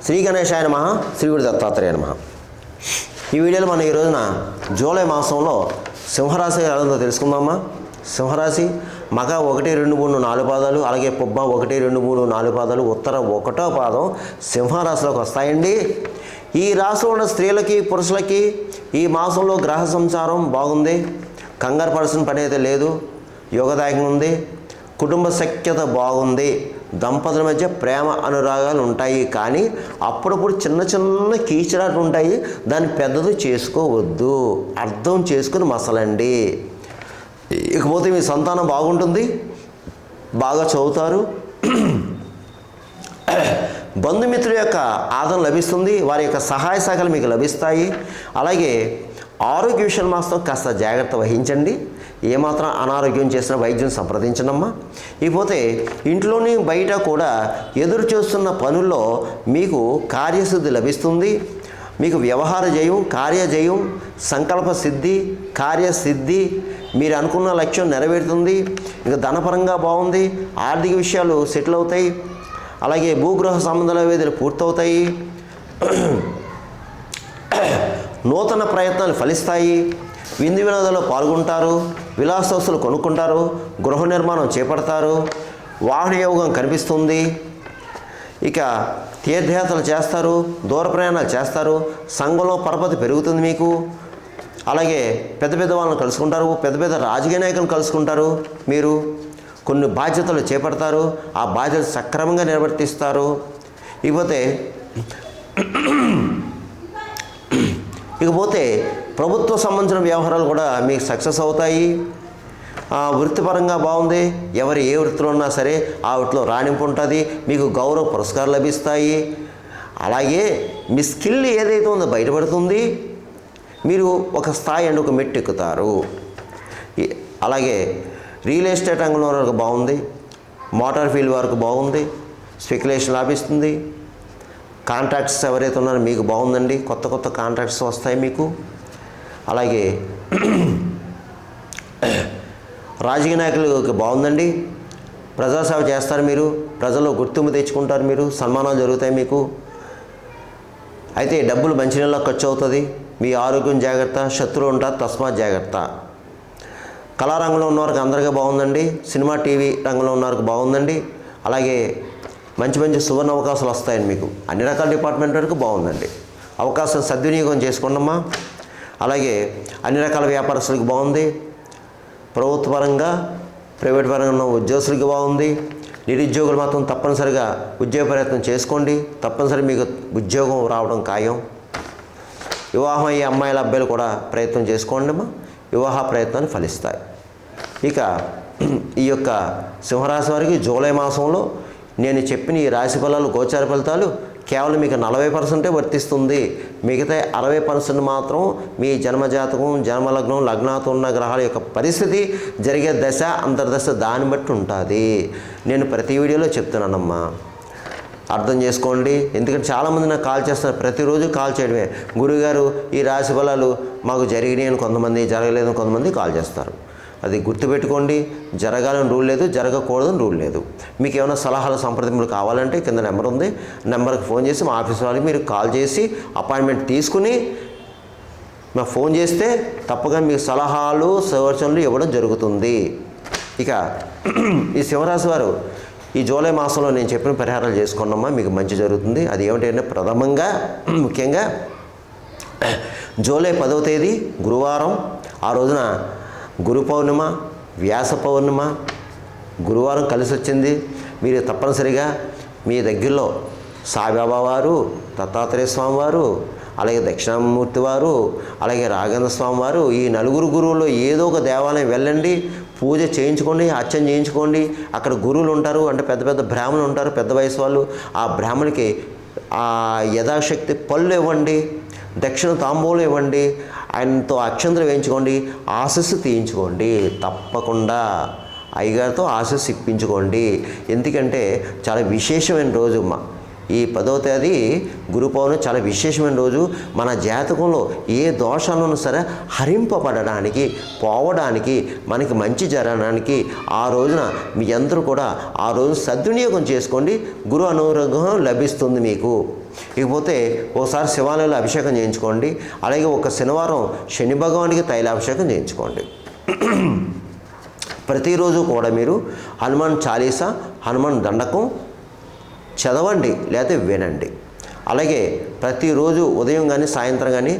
శ్రీ గణేశాయ నమః, శ్రీ గురు దత్తాత్రేయ నమః. ఈ వీడియోలో మనం ఈ రోజున జూలై మాసంలో సింహరాశి ఎలా ఉందో తెలుసుకుందామా. సింహరాశి మగ 1, 2, 3, 4 పాదాలు, అలాగే పుబ్బ 1, 2, 3, 4 పాదాలు, ఉత్తర 1వ పాదం సింహరాశిలోకి వస్తాయండి. ఈ రాశిలో ఉన్న స్త్రీలకి పురుషులకి ఈ మాసంలో గ్రహ సంచారం బాగుంది. కంగారు పడాల్సిన పని అయితే లేదు. యోగదాయకంగా ఉంది. కుటుంబ సఖ్యత బాగుంది. దంపతుల మధ్య ప్రేమ అనురాగాలు ఉంటాయి. కానీ అప్పుడప్పుడు చిన్న చిన్న కీచరాట్లు ఉంటాయి. దాన్ని పెద్దది చేసుకోవద్దు, అర్థం చేసుకుని మసలండి. ఇకపోతే మీ సంతానం బాగుంటుంది, బాగా చదువుతారు. బంధుమిత్రుల యొక్క ఆదరణ లభిస్తుంది. వారి యొక్క సహాయ సహకారాలు మీకు లభిస్తాయి. అలాగే ఆరోగ్య విషయం మాత్రం కాస్త జాగ్రత్త వహించండి. ఏమాత్రం అనారోగ్యం చేసిన వైద్యం సంప్రదించనమ్మా. ఇకపోతే ఇంట్లోని బయట కూడా ఎదురు చూస్తున్న పనుల్లో మీకు కార్యసిద్ధి లభిస్తుంది. మీకు వ్యవహార జయం, కార్యజయం, సంకల్ప సిద్ధి, కార్యసిద్ధి, మీరు అనుకున్న లక్ష్యం నెరవేరుతుంది. ఇంకా ధనపరంగా బాగుంది. ఆర్థిక విషయాలు సెటిల్ అవుతాయి. అలాగే భూగృహ సంబంధాల వేదికలు పూర్తవుతాయి. నూతన ప్రయత్నాలు ఫలిస్తాయి. విందు వినోదాల్లో పాల్గొంటారు. విలాసవస్తులు కొనుక్కుంటారు. గృహ నిర్మాణం చేపడతారు. వాహన యోగం కనిపిస్తుంది. ఇక తీర్థయాత్రలు చేస్తారు. దూర ప్రయాణాలు చేస్తారు. సంఘంలో పరపతి పెరుగుతుంది మీకు. అలాగే పెద్ద పెద్ద వాళ్ళని కలుసుకుంటారు. పెద్ద పెద్ద రాజకీయ నాయకులను కలుసుకుంటారు. మీరు కొన్ని బాధ్యతలు చేపడతారు. ఆ బాధ్యతలు సక్రమంగా నిర్వర్తిస్తారు. ఇకపోతే ప్రభుత్వ సంబంధించిన వ్యవహారాలు కూడా మీకు సక్సెస్ అవుతాయి. వృత్తిపరంగా బాగుంది. ఎవరు ఏ వృత్తిలో ఉన్నా సరే ఆ వృత్తిలో రాణింపు ఉంటుంది. మీకు గౌరవ పురస్కారాలు లభిస్తాయి. అలాగే మీ స్కిల్ ఏదైతే ఉందో బయటపడుతుంది. మీరు ఒక స్థాయి అండ్ ఒక మెట్టు ఎక్కుతారు. అలాగే రియల్ ఎస్టేట్ రంగంలో వరకు బాగుంది. మోటార్ ఫీల్డ్ వరకు బాగుంది. స్పెక్యులేషన్ లాభిస్తుంది. కాంట్రాక్ట్స్ ఎవరైతే ఉన్నారో మీకు బాగుందండి. కొత్త కొత్త కాంట్రాక్ట్స్ వస్తాయి మీకు. అలాగే రాజకీయ నాయకులకు బాగుందండి. ప్రజాసేవ చేస్తారు మీరు. ప్రజల్లో గుర్తింపు తెచ్చుకుంటారు మీరు. సన్మానాలు జరుగుతాయి మీకు. అయితే డబ్బులు మంచినీళ్ళలో ఖర్చు అవుతుంది. మీ ఆరోగ్యం జాగ్రత్త. శత్రువులు ఉంటారు, తస్మాత్ జాగ్రత్త. కళారంగంలో ఉన్నవారికి అందరికీ బాగుందండి. సినిమా టీవీ రంగంలో ఉన్నవారికి బాగుందండి. అలాగే మంచి మంచి సువర్ణ అవకాశాలు వస్తాయండి మీకు. అన్ని రకాల డిపార్ట్మెంట్ వరకు బాగుందండి. అవకాశం సద్వినియోగం చేసుకోండమ్మా. అలాగే అన్ని రకాల వ్యాపారస్తులకు బాగుంది. ప్రభుత్వ పరంగా, ప్రైవేట్ పరంగా ఉన్న ఉద్యోగస్తులకి బాగుంది. నిరుద్యోగులు మాత్రం తప్పనిసరిగా ఉద్యోగ ప్రయత్నం చేసుకోండి. తప్పనిసరి మీకు ఉద్యోగం రావడం ఖాయం. వివాహం అయ్యే అమ్మాయిల అబ్బాయిలు కూడా ప్రయత్నం చేసుకోండి అమ్మా. వివాహ ప్రయత్నాలు ఫలిస్తాయి. ఇక ఈ యొక్క సింహరాశి వారికి జూలై మాసంలో నేను చెప్పిన ఈ రాశి ఫలాలు, గోచార ఫలితాలు కేవలం మీకు 40% వర్తిస్తుంది. మిగతా 60% మాత్రం మీ జన్మజాతకం, జన్మలగ్నం, లగ్నాతో ఉన్న గ్రహాల యొక్క పరిస్థితి, జరిగే దశ, అంతర్దశ దాన్ని బట్టి ఉంటుంది. నేను ప్రతి వీడియోలో చెప్తున్నానమ్మా, అర్థం చేసుకోండి. ఎందుకంటే చాలామంది నాకు కాల్ చేస్తారు. ప్రతిరోజు కాల్ చేయడమే, గురుగారు ఈ రాశి ఫలాలు మాకు జరిగినాయి అని కొంతమంది, జరగలేదని కొంతమంది కాల్ చేస్తారు. అది గుర్తుపెట్టుకోండి. జరగాలని రూల్ లేదు, జరగకూడదని రూల్ లేదు. మీకు ఏమైనా సలహాలు, సంప్రదింపులు కావాలంటే కింద నెంబర్ ఉంది. నెంబర్కి ఫోన్ చేసి మా ఆఫీస్ వాళ్ళకి మీరు కాల్ చేసి అపాయింట్మెంట్ తీసుకుని మాకు ఫోన్ చేస్తే తప్పగా మీకు సలహాలు, సూచనలు ఇవ్వడం జరుగుతుంది. ఇక ఈ సింహరాశి వారు ఈ జూలై మాసంలో నేను చెప్పిన పరిహారాలు చేసుకున్నామా, మీకు మంచి జరుగుతుంది. అది ఏమిటంటే ప్రథమంగా, ముఖ్యంగా జూలై 10వ తేదీ గురువారం. ఆ రోజున గురు పౌర్ణిమ, వ్యాస పౌర్ణిమ, గురువారం కలిసి వచ్చింది. మీరు తప్పనిసరిగా మీ దగ్గరలో సాయిబాబా వారు, దత్తాత్రేయ స్వామి వారు, అలాగే దక్షిణామూర్తి వారు, అలాగే రాఘవేంద్ర స్వామి వారు, ఈ నలుగురు గురువుల్లో ఏదో ఒక దేవాలయం వెళ్ళండి. పూజ చేయించుకోండి, అర్చన చేయించుకోండి. అక్కడ గురువులు ఉంటారు, అంటే పెద్ద పెద్ద బ్రాహ్మణులు ఉంటారు, పెద్ద వయసు వాళ్ళు. ఆ బ్రాహ్మణికి యథాశక్తి పళ్ళు ఇవ్వండి, దక్షిణ తాంబూలం ఇవ్వండి, ఆయనతో అక్షంతలు వేయించుకోండి, ఆశస్సు తీయించుకోండి. తప్పకుండా అయ్యగారితో ఆశస్సు ఇప్పించుకోండి. ఎందుకంటే చాలా విశేషమైన రోజు ఈ 10వ తేదీ గురు పౌర్ణమి చాలా విశేషమైన రోజు. మన జాతకంలో ఏ దోషాలను సరే హరింపబడడానికి, పోవడానికి, మనకి మంచి జరగడానికి ఆ రోజున మీ అందరూ కూడా ఆ రోజు సద్వినియోగం చేసుకోండి. గురు అనుగ్రహం లభిస్తుంది మీకు. ఇకపోతే ఒకసారి శివాలయంలో అభిషేకం చేయించుకోండి. అలాగే ఒక శనివారం శని భగవానికి తైలాభిషేకం చేయించుకోండి. ప్రతిరోజు కూడా మీరు హనుమాన్ చాలీసా, హనుమాన్ దండకం చదవండి లేకపోతే వినండి. అలాగే ప్రతిరోజు ఉదయం కానీ సాయంత్రం కానీ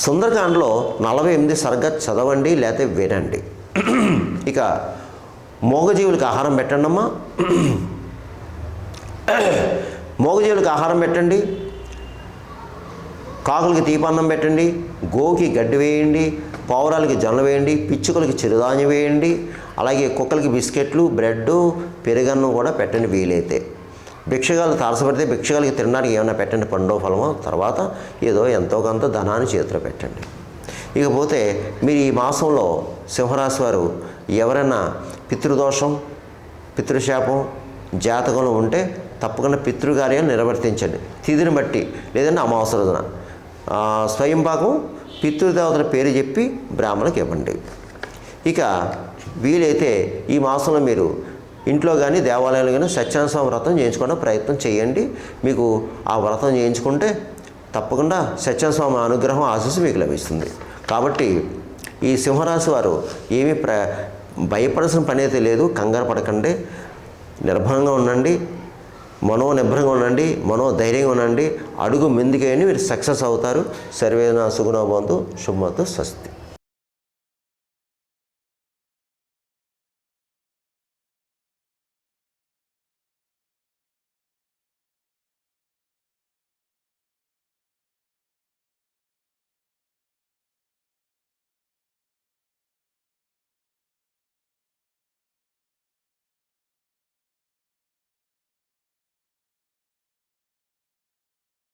సుందరకాండలో 48 సరిగ్గా చదవండి లేకపోతే వినండి. ఇక మూగజీవులకు ఆహారం పెట్టండి అమ్మా. మూగజీవులకు ఆహారం పెట్టండి, కాకులకి తీపన్నం పెట్టండి, గోకి గడ్డి వేయండి, పావురాలకి జొన్న వేయండి, పిచ్చుకలకి చిరుధాన్యం వేయండి. అలాగే కుక్కలకి బిస్కెట్లు, బ్రెడ్, పెరుగన్నం కూడా పెట్టండి వీలైతే. భిక్షగాలు తారసపడితే భిక్షగాలకి తినడానికి ఏమైనా పెట్టండి, పండో ఫలమో. తర్వాత ఏదో ఎంతో కొంత ధనాన్ని చేతిలో పెట్టండి. ఇకపోతే మీరు ఈ మాసంలో సింహరాశి వారు ఎవరైనా పితృదోషం, పితృశాపం జాతకంలో ఉంటే తప్పకుండా పితృకార్యాన్ని నిర్వర్తించండి. తిథిని బట్టి, లేదంటే అమావాస్య రోజున స్వయంపాకం పితృదేవతల పేరు చెప్పి బ్రాహ్మణులకు ఇవ్వండి. ఇక వీలైతే ఈ మాసంలో మీరు ఇంట్లో కానీ దేవాలయంలో కానీ సత్యనారాయణ స్వామి వ్రతం చేయించుకోవడం ప్రయత్నం చేయండి. మీకు ఆ వ్రతం చేయించుకుంటే తప్పకుండా సత్యనారాయణ స్వామి అనుగ్రహం, ఆశీస్సు మీకు లభిస్తుంది. కాబట్టి ఈ సింహరాశి వారు ఏమీ భయపడాల్సిన పని అయితే లేదు. కంగారు పడకండి, నిర్భయంగా ఉండండి, మనోనిబ్బరంగా ఉండండి, మనోధైర్యంగా ఉండండి. అడుగు ముందుకేయండి, మీరు సక్సెస్ అవుతారు. సర్వేనా సుగుణో భవంతు. శుభమస్తు. స్వస్తి.